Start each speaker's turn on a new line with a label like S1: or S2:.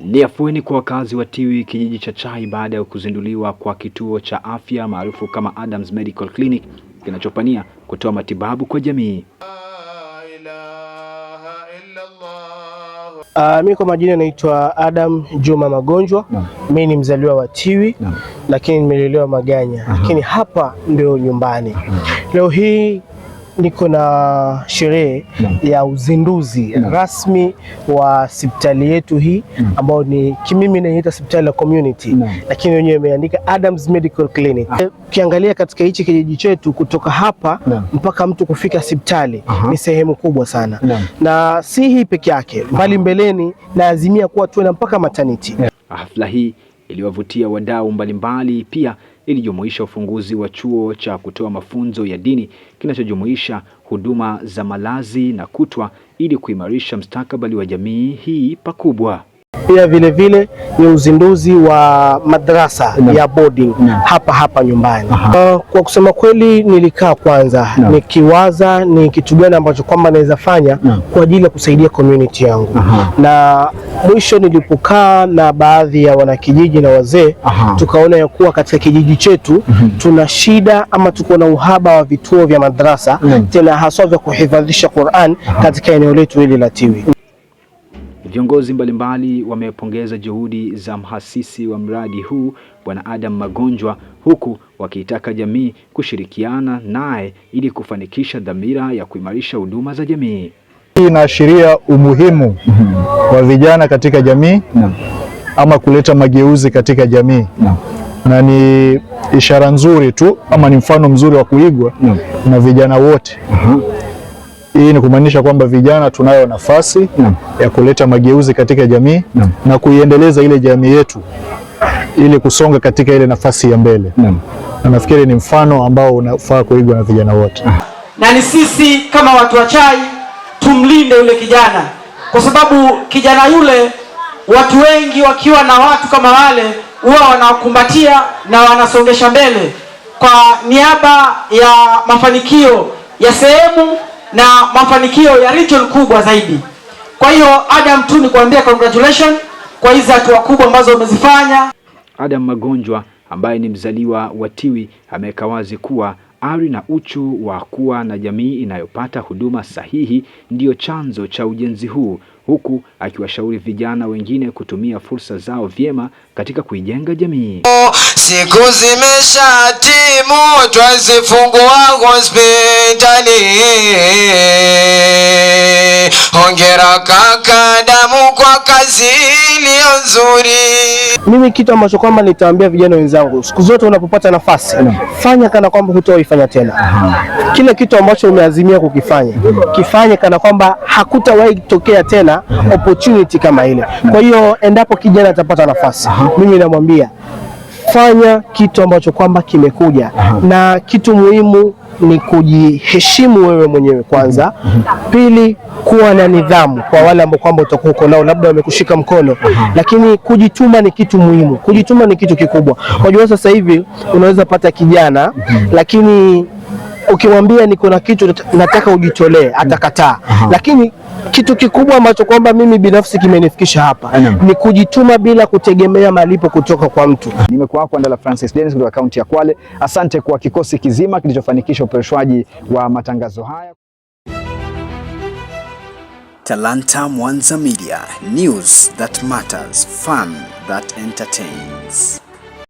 S1: Ni afueni kwa wakazi wa Tiwi kijiji cha Chai baada ya kuzinduliwa kwa kituo cha afya maarufu kama Adams Medical Clinic kinachopania kutoa matibabu kwa jamii.
S2: Mimi kwa majina naitwa Adam Juma Magonjwa. Mimi ni mzaliwa wa Tiwi lakini nimelelewa Maganya. Lakini hapa ndio nyumbani. Leo hii niko na sherehe ya uzinduzi rasmi wa hospitali yetu hii ambao ni kimimi naita hospitali ya community, lakini wenyewe imeandika Adams Medical Clinic. Ukiangalia katika hichi kijiji chetu kutoka hapa mpaka mtu kufika hospitali ni sehemu kubwa sana. Na si hii peke yake, bali mbeleni naazimia kuwa tuwe na mpaka maternity.
S1: Hafla hii iliwavutia wadau mbalimbali, pia ilijumuisha ufunguzi wa chuo cha kutoa mafunzo ya dini kinachojumuisha huduma za malazi na kutwa ili kuimarisha mustakabali wa jamii hii pakubwa.
S2: Pia vile vile ni uzinduzi wa madrasa ya boarding hapa nyumbani. Kwa kusema kweli nilikaa kwanza nikiwaza ni kitu gani ambacho kwamba naweza fanya kwa ajili ya kusaidia community yangu. Na mwisho nilipokaa na baadhi ya wanakijiji na wazee, tukaona ya kuwa katika kijiji chetu tuna shida ama tuko na uhaba wa vituo vya madrasa, tena haswa vya kuhifadhisha Qur'an katika eneo letu hili la Tiwi.
S1: Viongozi mbalimbali wamepongeza juhudi za mhasisi wa mradi huu Bwana Adam Magonjwa, huku wakiitaka jamii kushirikiana naye ili kufanikisha dhamira ya kuimarisha huduma za jamii.
S3: Hii inaashiria umuhimu wa vijana katika jamii ama kuleta mageuzi katika jamii. Na ni ishara nzuri tu ama ni mfano mzuri wa kuigwa na vijana wote. Hii ni kumaanisha kwamba vijana tunayo nafasi ya kuleta mageuzi katika jamii na kuiendeleza ile jamii yetu ili kusonga katika ile nafasi ya mbele. Na nafikiri ni mfano ambao unafaa kuigwa na vijana wote.
S4: Na ni sisi kama watu wa Chai tumlinde yule kijana, kwa sababu kijana yule, watu wengi wakiwa na watu kama wale huwa wanakumbatia na wanasongesha mbele kwa niaba ya mafanikio ya sehemu na mafanikio ya region kubwa zaidi. Kwa hiyo Adam, tu ni kuambia congratulations kwa hizo hatua kubwa ambazo umezifanya.
S1: Adam Magonjwa ambaye ni mzaliwa wa Tiwi ameweka wazi kuwa ari na uchu wa kuwa na jamii inayopata huduma sahihi ndiyo chanzo cha ujenzi huu, huku akiwashauri vijana wengine kutumia fursa zao vyema katika kuijenga jamii.
S5: Siku zimeshatimu twazifungua hospitali. Hongera kaka Damu kwa kazi iliyo nzuri.
S2: Mimi kitu ambacho kwamba nitaambia vijana wenzangu, siku zote unapopata nafasi fanya kana kwamba hutawaifanya tena. Kila kitu ambacho umeazimia kukifanya kifanye kana kwamba hakutawahi tokea tena opportunity kama ile. Kwa hiyo endapo kijana atapata nafasi, mimi namwambia fanya kitu ambacho kwamba kimekuja. Na kitu muhimu ni kujiheshimu wewe mwenyewe kwanza. Pili, kuwa na nidhamu kwa wale ambao kwamba utakuwa uko nao labda wamekushika mkono. Lakini kujituma ni kitu muhimu. Kujituma ni kitu kikubwa. Unajua sasa hivi unaweza pata kijana lakini ukimwambia niko na kitu nataka ujitolee, atakataa. Lakini kitu kikubwa ambacho kwamba mimi binafsi kimenifikisha hapa ni kujituma bila kutegemea malipo kutoka kwa mtu.
S6: Nimekuwa hapo Andala Francis Dennis kutoka kaunti ya Kwale. Asante kwa kikosi kizima kilichofanikisha upereshwaji wa matangazo haya.
S7: Talanta Mwanza Media, news that matters, fun that entertains.